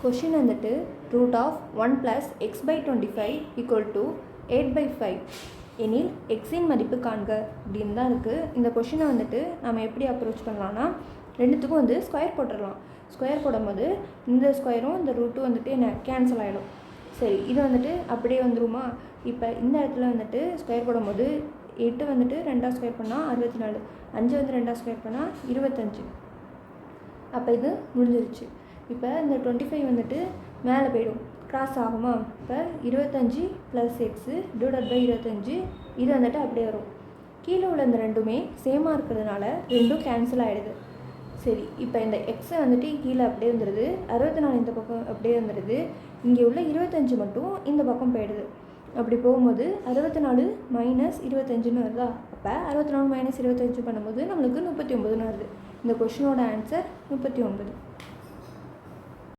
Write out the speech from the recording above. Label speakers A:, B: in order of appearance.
A: Question வந்துட்டு root of 1 + x/25 = 8/5 எனில் எக்ஸின் மதிப்பு காண்க அப்படின்னு தான் இருக்குது. இந்த கொஷினை வந்துட்டு நம்ம எப்படி அப்ரோச் பண்ணலான்னா, ரெண்டுத்துக்கும் வந்து ஸ்கொயர் போட்டுடலாம். ஸ்கொயர் போடும்போது இந்த ஸ்கொயரும் இந்த ரூட்டும் வந்துட்டு என்ன கேன்சல் ஆகிடும். சரி, இது வந்துட்டு அப்படியே வந்துருமா? இப்போ இந்த இடத்துல வந்துட்டு ஸ்கொயர் போடும்போது 8 வந்துட்டு 2 ஸ்கொயர் பண்ணால் 64, 5 வந்து 2 ஸ்கொயர் பண்ணால் 25. அப்போ இது முடிஞ்சிருச்சு. இப்போ இந்த 25 வந்துட்டு மேலே போயிடும், கிராஸ் ஆகுமா? இப்போ 25 + x / 25 இது வந்துட்டு அப்படியே வரும். கீழே உள்ள இந்த ரெண்டுமே சேமாக இருக்கிறதுனால ரெண்டும் கேன்சல் ஆகிடுது. சரி, இப்போ இந்த எக்ஸை வந்துட்டு கீழே அப்படியே வந்துடுது, 64 இந்த பக்கம் அப்படியே வந்துடுது, இங்கே உள்ள 25 மட்டும் இந்த பக்கம் போயிடுது. அப்படி போகும்போது 64 - 25ன்னு வருதா? அப்போ 64 - 25 பண்ணும்போது நம்மளுக்கு 39ன்னு வருது. இந்த கொஷினோட ஆன்சர் 39.